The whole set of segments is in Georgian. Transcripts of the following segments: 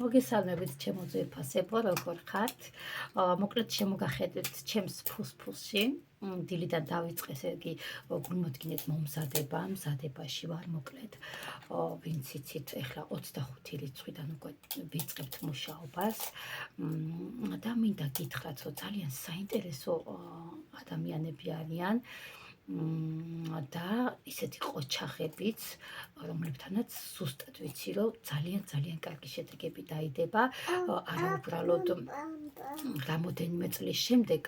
მოგესალმებით ჩემო ძვირფასებო, როგორ ხართ? მოკლედ შემოგახედეთ ჩემს ფუსფუსში. დილიდან დავიწყეს იგი გულმოდგინეთ მომზადება, მზადებაში ვარ მოკლედ. ვინც იცით, ეხლა 25 რიცხვიდან უკვე ვიწყებთ მუშაობას. და მინდა გითხრათ, რომ ძალიან საინტერესო ადამიანები არიან. და ისეთი ყოჩახებიც, რომლებთანაც ზუსტად ვიცი, რომ ძალიან კარგი შედეგები დაიდება, არაუბრალოდ რამოდენიმე წლის შემდეგ,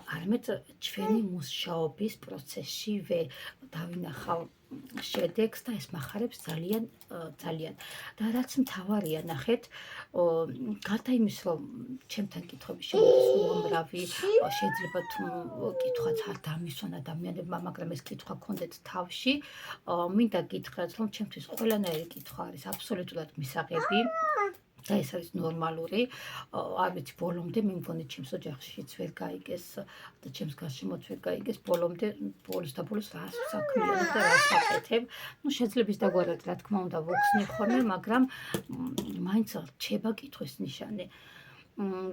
არამედ ჩვენი მუშაობის პროცესშივე დავინახავ შედეგს და ეს მახარებს ძალიან. და რაც მთავარია, ნახეთ, გარდა იმის, რომ ჩემთან კითხვები შემოდის უამრავი, შეიძლება თუ კითხვაც არ დამისვან ადამიანებმა, მაგრამ ეს კითხვა გქონდეთ თავში, მინდა გითხრათ, რომ ჩემთვის ყველანაირი კითხვა არის აბსოლუტურად მისაღები. და ეს არის ნორმალური. არ ვიცი, ბოლომდე მე მგონი ჩემს ოჯახშიც ვერ გაიგეს და ჩემს გარშემოც ვერ გაიგეს ბოლომდე, ბოლოს რას საქმიანობ და რას ვაკეთებ. შეიძლება ის დაგვარად, რა თქმა უნდა, ვუხსნი ხოლმე, მაგრამ მაინც რჩება კითხვის ნიშანი.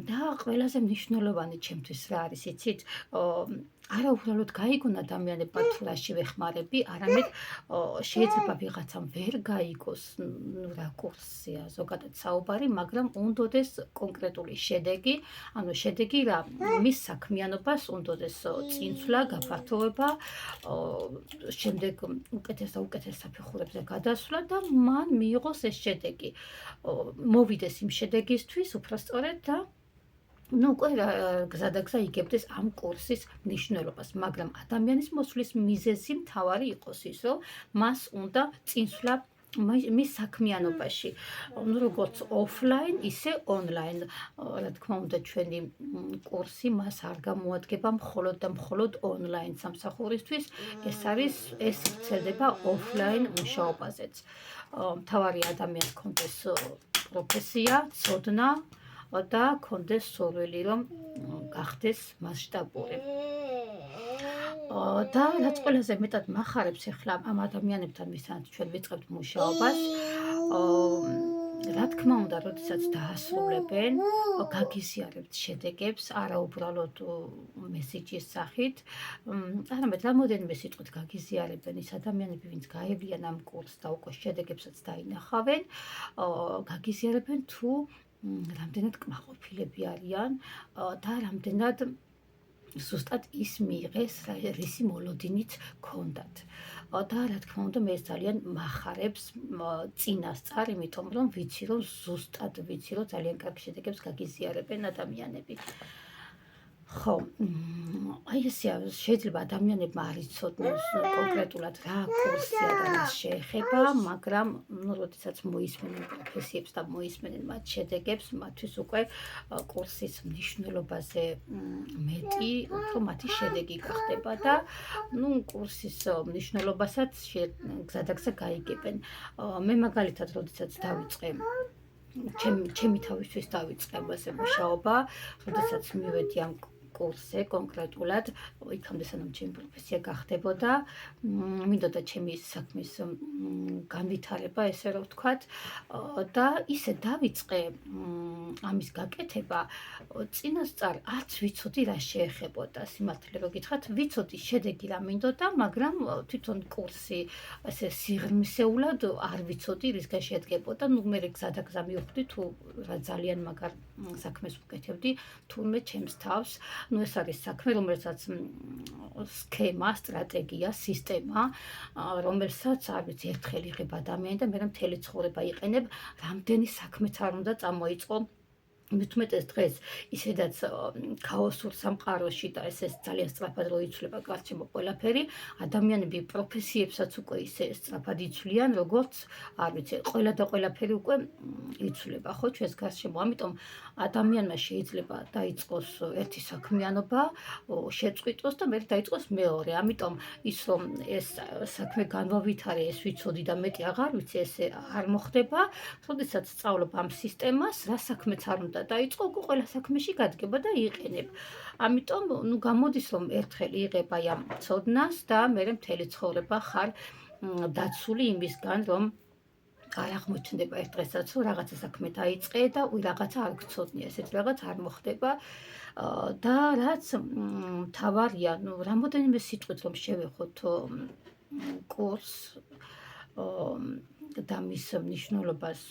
და ყველაზე მნიშვნელოვანი ჩემთვის რა არის, იცით? არა უბრალოდ გაიგონ ადამიანებმა თუ რაში ვეხმარები, არამედ შეიძლება ვიღაცამ ვერ გაიგოს, რა კურსია ზოგადად საუბარი, მაგრამ უნდოდეს კონკრეტული შედეგი, ანუ შედეგი რა, მის საქმიანობას უნდოდეს წინსვლა, გაფართოვება, შემდეგ უკეთეს და უკეთეს საფეხურებზე გადასვლა და მან მიიღოს ეს შედეგი. მოვიდეს იმ შედეგისთვის, უпростоრად და უკვე გზადაგზა იგებდეს ამ კურსის მნიშვნელობას, მაგრამ ადამიანის მოსვლის მიზეზი მთავარი იყოს ის, რომ მას უნდა წინსვლა მის საქმიანობაში, როგორც ოფლაინ, ისე ონლაინ. რა თქმა უნდა, ჩვენი კურსი მას არ გამოადგება მხოლოდ და მხოლოდ ონლაინ სამსახურისთვის, ეს ვრცელდება ოფლაინ მუშაობაზეც. მთავარი ადამიანს ჰქონდეს პროფესია, ცოდნა და ჰქონდეს სურვილი, რომ გახდეს მასშტაბური. და რაც ყველაზე მეტად მახარებს ეხლა ამ ადამიანებთან, ვისაც ჩვენ ვიწყებთ მუშაობას, რა თქმა უნდა, როდესაც დაასრულებენ, გაგიზიარებთ შედეგებს, არა უბრალოდ მესიჯის სახით, არამედ რამოდენიმე სიტყვით გაგიზიარებენ ის ადამიანები, ვინც გაევლიან ამ კურსს და უკვე შედეგებსაც დაინახავენ, გაგიზიარებენ თუ რამდენად კმაყოფილები არიან და რამდენად ზუსტად ის მიიღეს, რისი მოლოდინიც ჰქონდათ. და რა თქმა უნდა, მე ეს ძალიან მახარებს წინასწარ, იმიტომ რომ ვიცი, რომ ძალიან კარგ შედეგებს გაგიზიარებენ ადამიანები. ხო, აი ესეა, შეიძლება ადამიანებმა არ იცოდნენ კონკრეტულად რა კურსია და რა შეეხება, მაგრამ როდესაც მოისმენენ პროფესიებს და მოისმენენ მათ შედეგებს, მათთვის უკვე კურსის მნიშვნელობაზე მეტი, უფრო მათი შედეგი გახდება და კურსის მნიშვნელობასაც გზადაგზა გაიგებენ. მე მაგალითად, როდესაც დავიწყე ჩემი თავისთვის დავიწყე ასე მუშაობა, როდესაც მივედი ამ კურსზე კონკრეტულად, იქამდე სანამ ჩემი პროფესია გახდებოდა, მინდოდა ჩემი საქმის განვითარება, ესე რომ ვთქვათ, და ისე დავიწყე ამის გაკეთება, წინასწარ არც ვიცოდი რა შეეხებოდა, სიმართლე რომ გითხრათ, ვიცოდი შედეგი რა მინდოდა, მაგრამ თვითონ კურსი ასე სიღრმისეულად არ ვიცოდი რისგან შედგებოდა. მე გზადაგზა მივხვდი თუ რა ძალიან მაგარ საქმეს ვკეთებდი, თურმე ჩემს თავს. ეს არის საქმე, რომელსაც სქემა, სტრატეგია, სისტემა, რომელსაც არ ვიცი, ერთხელ იღებ ადამიანი და მე მთელი ცხოვრება იყენებ, რამდენი საქმეც არ უნდა წამოიწყო. მithumetes დღეს ისედაც ქაოსურ სამყაროში და ეს ძალიან სწრაფად რო იცვლება გარშემო ყველაფერი, ადამიანები პროფესიებსაც უკვე ისე სწრაფად იცვლიან, როგორც არ ვიცი, ყველა და ყველაფერი უკვე იცვლება, ხო, ჩვენს გარშემო. ამიტომ ადამიანმა შეიძლება დაიწყოს ერთი საქმიანობა, შეწყვიტოს და მე დაიწყოს მეორე. ამიტომ ის რომ ეს საქმე განვავითარე, ეს ვიცოდი და მეტი აღარ ვიცი, ესე არ მოხდება. როდესაც სწავლობ ამ სისტემას, რა საქმეც არ უნდა დაიწყო, უკვე ყველა საქმეში გადგება და იყენებ. ამიტომ გამოდის რომ ერთხელ იღებ აი ამ ცოდნას და მე მთელი ცხოვრება ხარ დაცული იმისგან, რომ არ აღმოჩნდება ერთ დღესაც, რომ რაღაცა საქმე დაიწყე და რაღაცა არ გცოდნია, ესეთ რაღაც არ მოხდება. და რაც მთავარია, რამოდენიმე სიტყვით რომ შევეხოთ კურსს და მის მნიშვნელობას,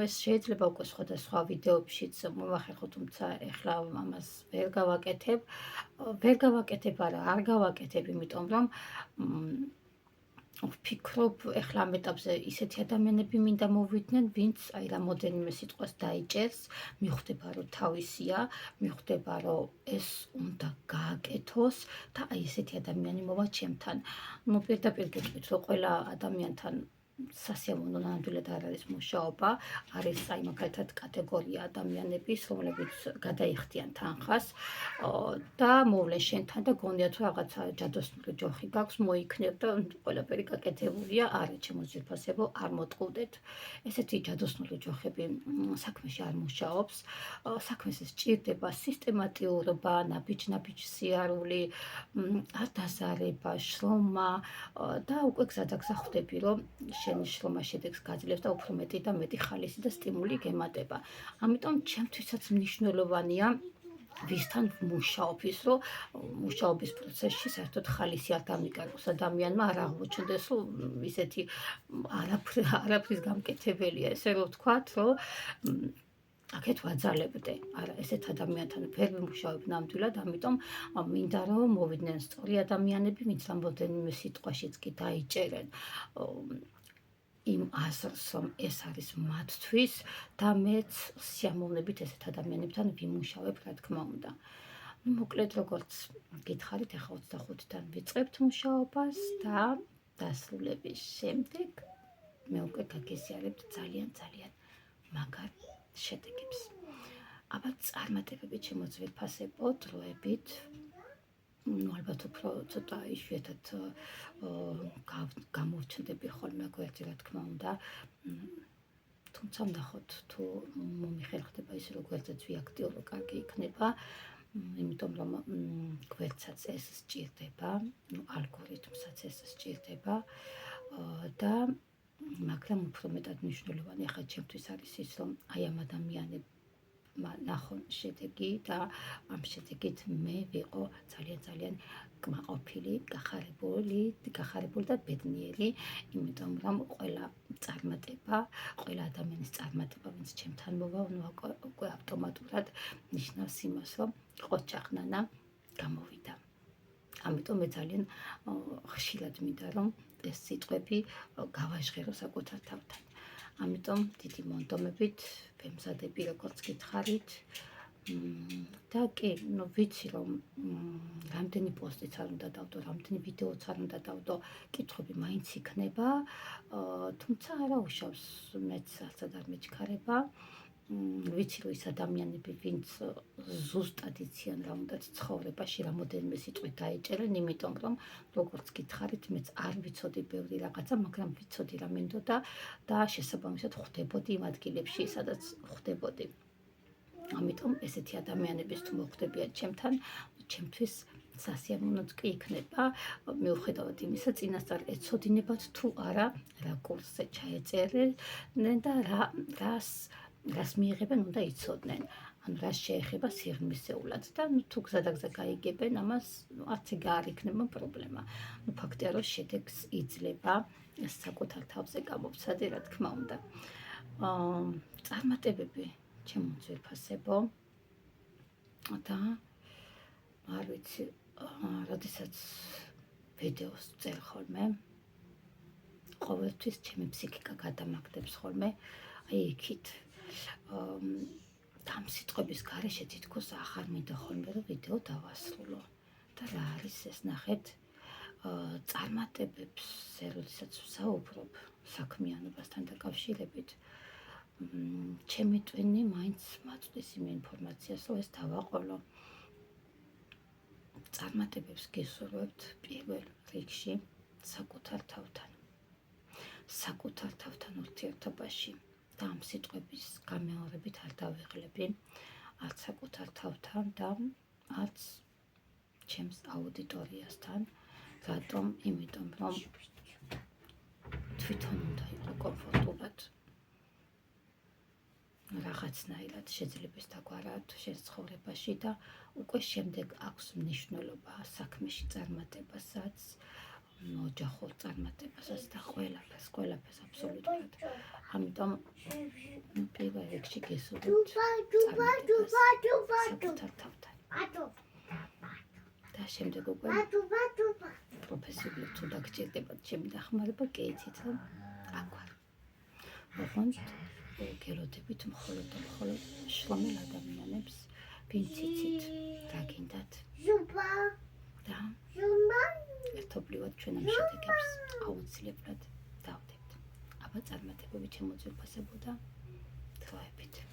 ეს შეიძლება უკვე სხვადასხვა ვიდეოებშიც მოვახერხოთ, თუმცა ეხლა ამას ვერ გავაკეთებ, არ გავაკეთებ, იმიტომ რომ ვფიქრობ, ეხლა ამ ეტაპზე ისეთი ადამიანები მინდა მოვიდნენ, ვინც აი რამოდენიმე სიტყვას დაიჭერს, მიხვდება, რომ თავისია, მიხვდება, რომ ეს უნდა გააკეთოს და აი ესეთი ადამიანი მოვა ჩემთან. პირდაპირ გეტყვით, რომ ყველა ადამიანთან სასიამოვნო ნამდვილად არ არის მუშაობა, არის აი მაგალითად კატეგორია ადამიანების, რომლებიც გადაიხდიან თანხას და მოვლენ შენთან და გონიათ, რომ რაღაცა ჯადოსნური ჯოხი გაქვს, მოიქნებ და ყველაფერი გაკეთებულია, არა ჩემო ძვირფასებო, არ მოტყუდეთ. ესეთი ჯადოსნური ჯოხები საქმეში არ მუშაობს, საქმეს სჭირდება სისტემატიურობა, ნაბიჯ სიარული, არ დაზარება, შრომა და უკვე გზადაგზა ხვდები, რომ შენი შრომა შედეგს გაძლევს და უფრო მეტი და მეტი ხალისი და სტიმული გემატება. ამიტომ ჩემთვისაც მნიშვნელოვანია ვისთან ვმუშაობ, ის რომ მუშაობის პროცესში საერთოდ ხალისი არ დამიკარგოს ადამიანმა, არ აღმოჩნდეს, რომ ისეთი არაფრის გამკეთებელია, ესე რომ ვთქვათ, რომ აქეთ ვაძალებდე. არა, ესეთ ადამიანთან ვერ ვიმუშავებ ნამდვილად, ამიტომ მინდა რომ მოვიდნენ სწორი ადამიანები, ვინც რამოდენიმე სიტყვაშიც კი დაიჭერენ იმ აზრს, რომ ეს არის მათთვის და მეც სიამოვნებით ესეთ ადამიანებთან ვიმუშავებ, რა თქმა უნდა. მოკლედ, როგორც გითხარით, ახლა 25-დან ვიწყებთ მუშაობას და დასრულების შემდეგ მე უკვე გაგიზიარებთ ძალიან მაგარ შედეგებს. აბა წარმატებებით შემოძვირფასებო დროებით. ალბათ უფრო ცოტა იშვიათად გამოვჩნდები ხოლმე გვერდზე, რა თქმა უნდა. თუმცა ვნახოთ, თუ მომიხერხდება ისე, რომ გვერდზეც ვიაქტიურო, კარგი იქნება. იმიტომ რომ გვერდსაც ეს სჭირდება, ალგორითმსაც ეს სჭირდება და მაგრამ უფრო მეტად მნიშვნელოვანი ახლა ჩემთვის არის ის, რომ აი ამ ადამიანებს ნახონ შედეგი და ამ შედეგით მე ვიყო ძალიან კმაყოფილი, გახარებული და ბედნიერი, იმიტომ რომ ყველა ადამიანის წარმატება, ვინც ჩემთან მოვა, უკვე ავტომატურად ნიშნავს იმას, რომ ყოჩახნანა გამოვიდა. ამიტომ მე ძალიან ხშირად მინდა, რომ ეს სიტყვები გავაჟღერო საკუთარ თავთან. ამიტომ დიდი მონდომებით ვემზადები, როგორც გითხარით. და კი, ვიცი, რომ რამდენი პოსტიც არ უნდა დავდო, რამდენი ვიდეოც არ უნდა დავდო, კითხვები მაინც იქნება, თუმცა არა უშავს, მეც არცად არ მეჩქარება. ვიცი, რომ ის ადამიანები, ვინც ზუსტად იციან რა უნდათ ცხოვრებაში, რამოდენიმე სიტყვით დაიჭერენ, იმიტომ რომ როგორც გითხარით, მეც არ ვიცოდი ბევრი რაღაცა, მაგრამ ვიცოდი რა მინდოდა და შესაბამისად ხვდებოდი იმ ადგილებში, სადაც ხვდებოდი. ამიტომ ესეთი ადამიანების თუ მოხვდებიან ჩემთან, ჩემთვის სასიამოვნოც კი იქნება, მიუხედავად იმისა, წინასწარ ეცოდინებათ თუ არა რა კურსზე ჩაეწერენ და რას მიიღებენ, უნდა იცოდნენ. ანუ რას შეეხება სიღრმისეულად და თუ გზადაგზა გაიგებენ, ამას არც ეგ არ იქნება პრობლემა. ფაქტია, რომ შედეგს იძლება საკუთარ თავზე გამოვცადე, რა თქმა უნდა. წარმატებები ჩემო ძვირფასებო და არ ვიცი, როდესაც ვიდეოს წერ ხოლმე, ყოველთვის ჩემი ფსიქიკა გადამაგდებს ხოლმე, აი იქით. ამ სიტყვების გარეშე თითქოს აღარ მინდა ხოლმე, რომ ვიდეო დავასრულო. და რა არის ეს, ნახეთ, წარმატებებზე, როდესაც ვსაუბრობ საქმიანობასთან დაკავშირებით, ჩემი ტვინი მაინც მაწვდის იმ ინფორმაციას, რომ ეს დავაყოლო. წარმატებებს გისურვებთ პირველ რიგში საკუთარ თავთან ურთიერთობაში და ამ სიტყვების გამეორებით არ დავიღლები არც საკუთარ თავთან და არც ჩემს აუდიტორიასთან. რატომ? იმიტომ რომ თვითონ უნდა იყო კომფორტულად რაღაცნაირად შეძლებს დაგვარად შენ ცხოვრებაში და უკვე შემდეგ აქვს მნიშვნელობა საქმეში წარმატებასაც, ოჯახურ წარმატებასაც და ყველაფერს აბსოლუტურად. ამიტომ პირველ რიგში გესურვებთ წარმატებას საკუთარ თავთან. და შემდეგ უკვე პროფესიულად თუ დაგჭირდებათ ჩემი დახმარება, კი იცით რომ აქ ვარ. ოღონდ გელოდებით მხოლოდ და მხოლოდ შრომელ ადამიანებს, ვინც იცით რა გინდათ და ერთობლივად ჩვენ ამ შედეგებს აუცილებლად დავდებთ. აბა წარმატებები ჩემო ძვირფასებო და დროებით.